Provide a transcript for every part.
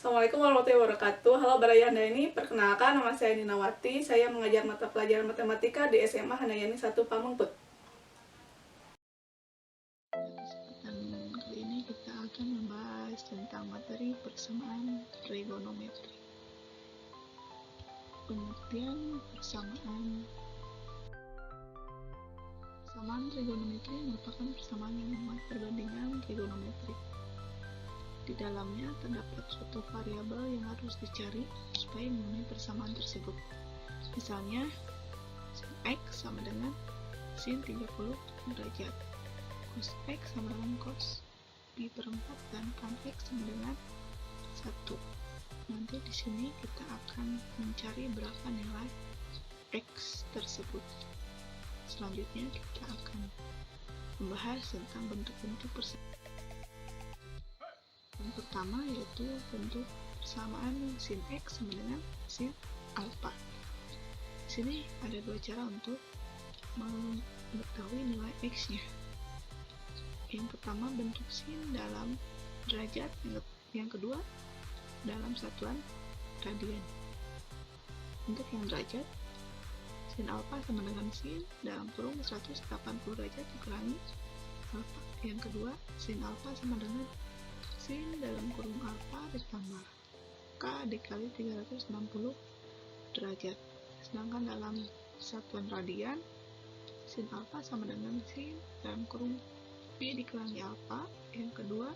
Assalamualaikum warahmatullahi wabarakatuh. Halo Barayanda ini, perkenalkan nama saya Ninawati. Saya mengajar mata pelajaran matematika di SMA Handayani 1 Pamengpeut. Kesempatan kali ini kita akan membahas tentang materi persamaan trigonometri. Pengertian persamaan. Persamaan trigonometri merupakan persamaan yang memuat perbandingan trigonometri. Di dalamnya terdapat suatu variabel yang harus dicari supaya memenuhi persamaan tersebut. Misalnya, sin X sama dengan sin 30 derajat, cos X sama dengan cos pi per 4, dan tan X sama dengan 1. Nanti di sini kita akan mencari berapa nilai X tersebut. Selanjutnya kita akan membahas tentang bentuk-bentuk persamaan. Yang pertama yaitu bentuk persamaan sin X sama dengan sin alpha. Di sini ada dua cara untuk mengetahui nilai X-nya. Yang pertama bentuk sin dalam derajat, yang kedua dalam satuan radian. Untuk yang derajat, sin alpha sama dengan sin dalam kurung 180 derajat dikurangi alpha. Yang kedua, sin alpha sama dengan sin dalam kurung alpha ditambah k dikali 360 derajat. Sedangkan dalam satuan radian, sin alpha sama dengan sin dalam kurung pi dikurangi alpha. Yang kedua,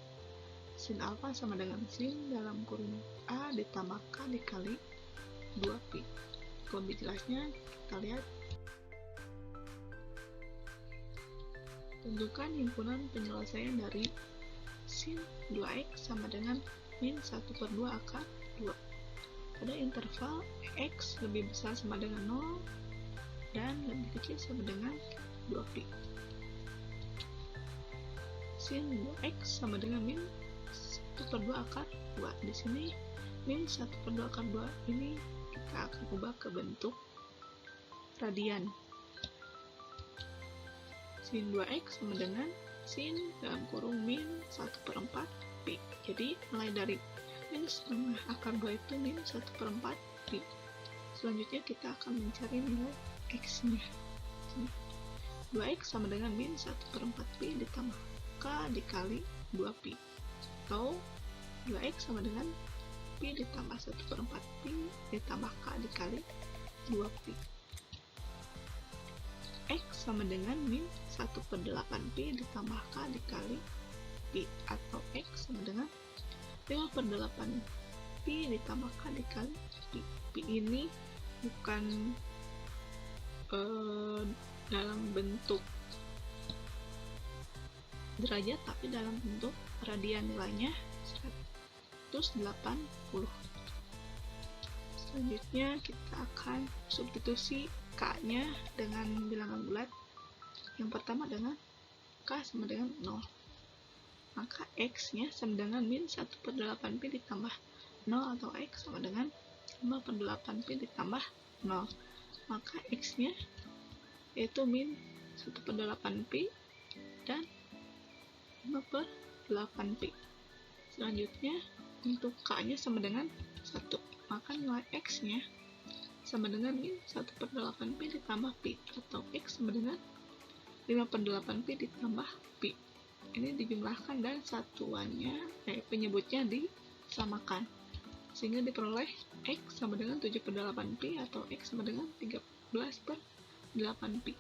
sin alpha sama dengan sin dalam kurung a ditambah k dikali 2pi. Lebih jelasnya kita lihat. Tentukan himpunan penyelesaian dari sin 2x sama dengan min 1/2 akar 2 pada interval x lebih besar sama dengan 0 dan lebih kecil sama dengan 2pi. Sin 2x sama dengan min 1/2 akar 2. Di sini min 1/2 akar 2 ini kita akan ubah ke bentuk radian. Sin 2x sama dengan sin dalam kurung min 1/4 pi. Jadi mulai dari min setengah akar 2 itu min 1/4 pi. Selanjutnya kita akan mencari nilai x nya. 2x sama dengan min 1/4 pi ditambah k dikali 2pi, atau 2x sama dengan pi ditambah 1/4 pi ditambah k dikali 2pi. X sama dengan min 1/8 pi ditambah k dikali pi, atau X sama dengan 5/8 pi ditambah k dikali pi. Pi ini bukan dalam bentuk derajat, tapi dalam bentuk radian, nilainya 180. Selanjutnya kita akan substitusi k-nya dengan bilangan bulat. Yang pertama dengan k sama dengan 0. Maka x-nya sama dengan min 1/8 pi ditambah 0, atau x sama dengan 5/8 pi ditambah 0. Maka x-nya yaitu min 1/8 pi dan 5/8 pi. Selanjutnya untuk k-nya sama dengan 1. Maka nilai x-nya sama dengan min 1/8 pi ditambah pi, atau x sama dengan 5/8 pi ditambah pi. Ini dijumlahkan dan satuannya, penyebutnya disamakan, sehingga diperoleh x sama dengan 7/8 pi, atau x sama dengan 13/8 pi.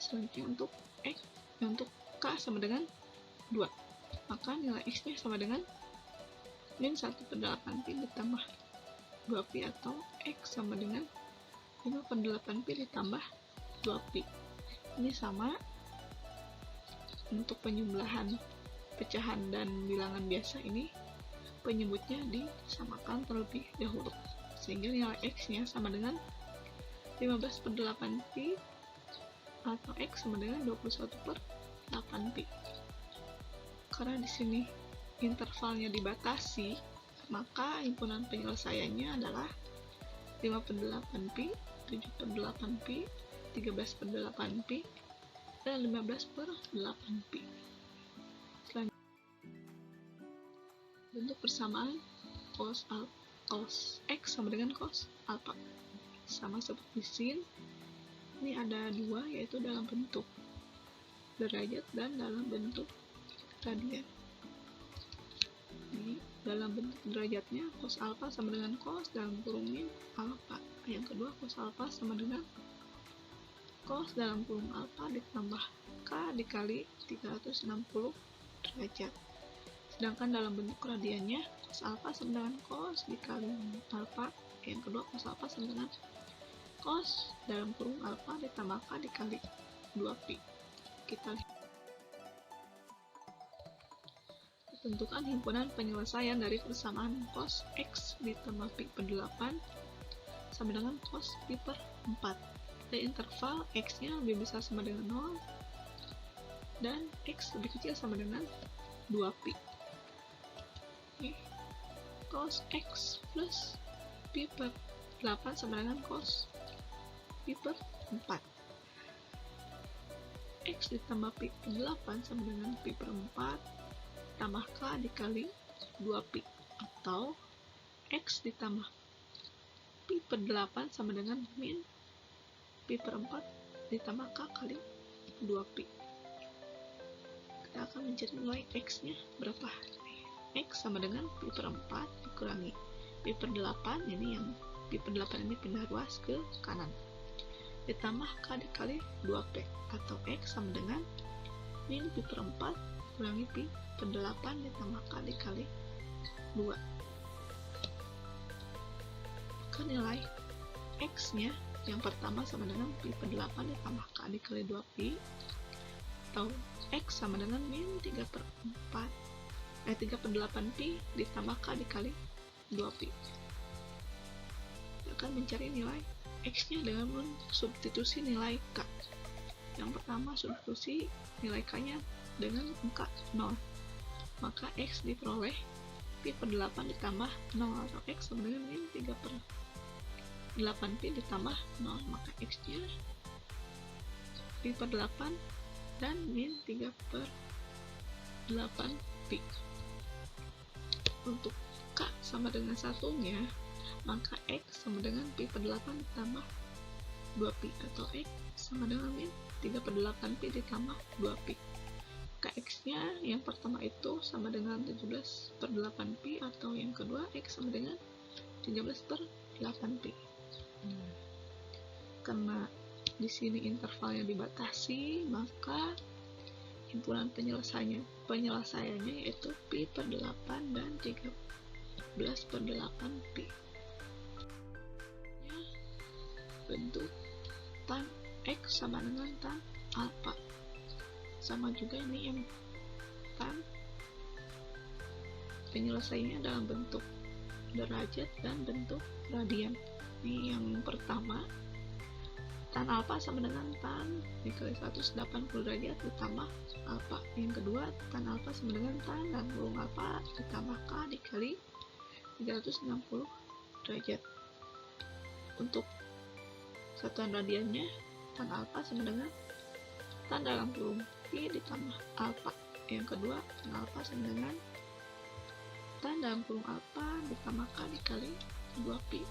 Selanjutnya untuk k sama dengan 2, maka nilai x-nya sama dengan min 1/8 pi ditambah 2pi, atau x sama dengan 5/8 pi ditambah 2pi. Ini sama. Untuk penyembelahan pecahan dan bilangan biasa ini penyebutnya disamakan terlebih dahulu, sehingga nilai x-nya sama dengan 15/8 pi, atau x sama dengan 21/8 pi. Karena di sini intervalnya dibatasi, maka himpunan penyelesaiannya adalah 5/8 pi, 7/8 pi, 13/8 pi, dan 15/8 pi. Bentuk persamaan cos X sama dengan cos alpha. Sama seperti sin, ini ada dua, yaitu dalam bentuk derajat dan dalam bentuk radian. Ini dalam bentuk derajatnya cos alpha sama dengan cos dalam kurung min alpha. Yang kedua cos alpha sama dengan cos dalam kurung alpha ditambah k dikali 360 derajat. Sedangkan dalam bentuk radiannya cos alpha sama dengan cos dikali alpha. Yang kedua cos alpha sama dengan cos dalam kurung alpha ditambah k dikali 2pi. Kita lihat. Tentukan himpunan penyelesaian dari persamaan cos X ditambah pi per 8 sama dengan cos pi per 4. Pada interval X nya lebih besar sama dengan 0 dan X lebih kecil sama dengan 2pi. Oke. Cos X plus pi per 8 sama dengan cos pi per 4. X ditambah pi per 8 sama dengan pi per 4 tambah k dikali 2pi, atau X ditambah pi per 8 sama dengan min pi per 4 ditambah k kali 2pi. Kita akan mencari nilai X nya berapa. X sama dengan pi per 4 dikurangi pi per 8, ini yang pi per 8 ini pindah ruas ke kanan, ditambah k dikali 2p, atau X sama dengan min pi per 4 kurangi pi per 8 ditambah k dikali 2. Maka nilai X nya yang pertama sama dengan pi per 8 ditambah k dikali 2pi, atau X sama dengan min 3 per 8pi ditambah k dikali 2pi. Kita akan mencari nilai X nya dengan mensubstitusi nilai k. Yang pertama, substitusi nilai k nya dengan angka 0, maka X diperoleh pi per 8 ditambah 0, atau X sama dengan min 3 per 8pi ditambah 0, maka X nya pi per 8 dan min 3 per 8pi. Untuk K sama dengan 1 nya, maka X sama dengan pi per 8 ditambah 2pi, atau X sama dengan min 3 per 8pi ditambah 2pi. Kx nya yang pertama itu sama dengan 17 per 8pi, atau yang kedua X sama dengan 13 per 8pi. Karena di sini intervalnya dibatasi, maka himpunan penyelesaiannya yaitu pi per 8 dan 13 per 8pi. Bentuk tan X sama dengan tan alpha. Sama juga ini yang tan penyelesaiannya dalam bentuk derajat dan bentuk radian. Ini yang pertama, tan alpha sama dengan tan dikali 180 derajat ditambah alpha. Yang kedua, tan alpha sama dengan tan dan kurung alpha ditambah k dikali 360 derajat. Untuk satuan radiannya, tan alpha sama dengan tan dalam kurung pi ditambah alpha. Yang kedua, tan alpha sama dengan tan dalam kurung alpha ditambah k dikali 2pi.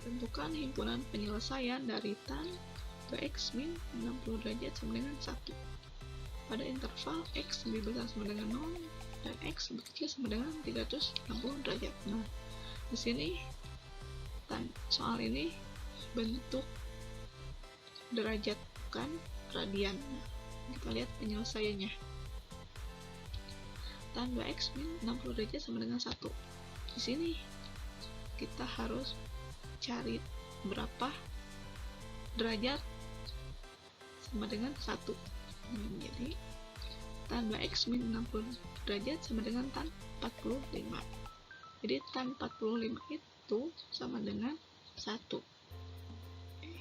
Tentukan himpunan penyelesaian dari tan 2x min 60 derajat sama dengan 1 pada interval x lebih besar sama dengan 0 dan x lebih kecil sama dengan 360 derajat. Nah, di sini soal ini bentuk derajat bukan radian. Kita lihat penyelesaiannya. Tan 2x min 60 derajat sama dengan 1. Di sini kita harus cari berapa derajat sama dengan 1. Jadi tan 2x min 60 derajat sama dengan tan 45. Jadi tan 45 itu sama dengan 1.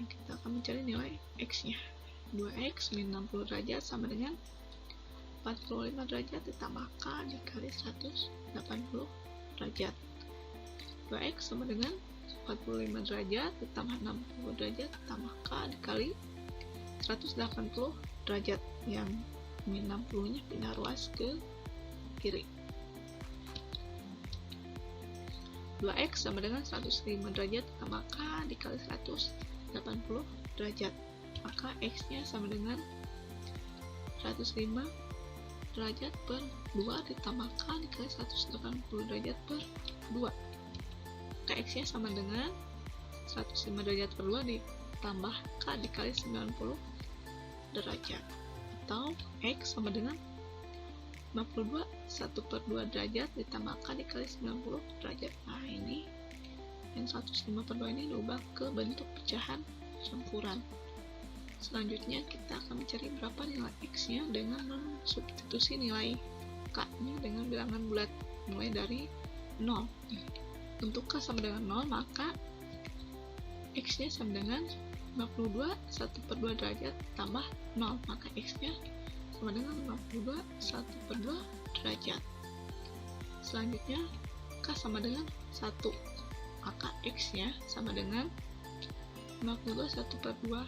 Kita akan mencari nilai X nya. 2x min 60 derajat sama dengan 45 derajat ditambah k dikali 180 derajat. 2x sama dengan 45 derajat ditambah 60 derajat ditambah k dikali 180 derajat, yang min 60 nya pindah ruas ke kiri. 2x sama dengan 105 derajat tambah k dikali 180 derajat. Maka x-nya sama dengan 105 derajat per 2 ditambah k dikali 180 derajat per 2. Maka x-nya sama dengan 105 derajat per 2 ditambah k dikali 90 derajat. Atau x sama dengan 52 1 per 2 derajat ditambah k dikali 90 derajat. Nah ini yang 105 per 2 ini diubah ke bentuk pecahan campuran. Selanjutnya kita akan mencari berapa nilai x nya dengan mensubstitusi nilai k nya dengan bilangan bulat mulai dari 0. Untuk k sama dengan 0 maka x nya sama dengan 52 1 per 2 derajat tambah 0, maka x nya sama dengan 52 1 per 2 derajat. Selanjutnya k sama dengan 1, maka x nya sama dengan 52 1 per 2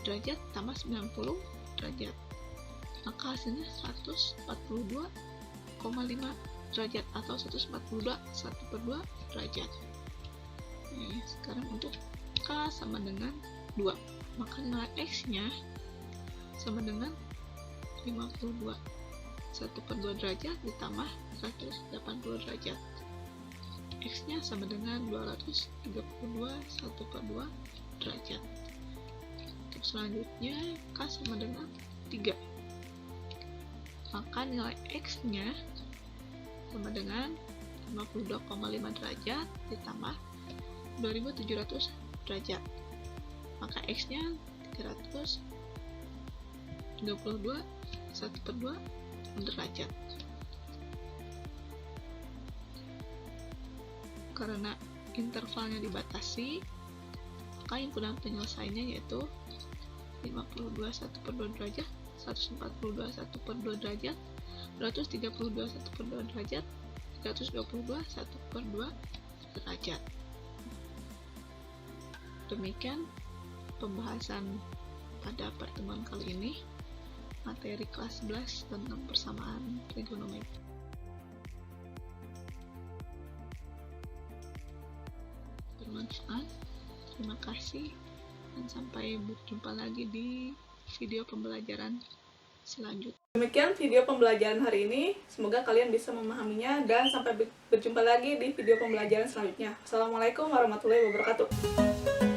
derajat tambah 90 derajat, maka hasilnya 142,5 derajat atau 142 1 per 2 derajat. Sekarang untuk k sama dengan 2, maka nilai x nya sama dengan 52 1 per 2 derajat ditambah 180 derajat. X nya sama dengan 232 1 per 2 derajat. Untuk selanjutnya k sama dengan 3, maka nilai x nya sama dengan 52,5 derajat ditambah 2700 derajat, maka x nya 322 1 per 2 derajat. Karena intervalnya dibatasi, maka himpunan penyelesaiannya yaitu 52 1 per 2 derajat, 142 1 per 2 derajat, 232 1 per 2 derajat, 322 1 per 2 derajat. Demikian pembahasan pada pertemuan kali ini, materi kelas 11 tentang persamaan trigonometri. Bermanfaat. Terima kasih dan sampai berjumpa lagi di video pembelajaran selanjutnya. Demikian video pembelajaran hari ini. Semoga kalian bisa memahaminya dan sampai berjumpa lagi di video pembelajaran selanjutnya. Assalamualaikum warahmatullahi wabarakatuh.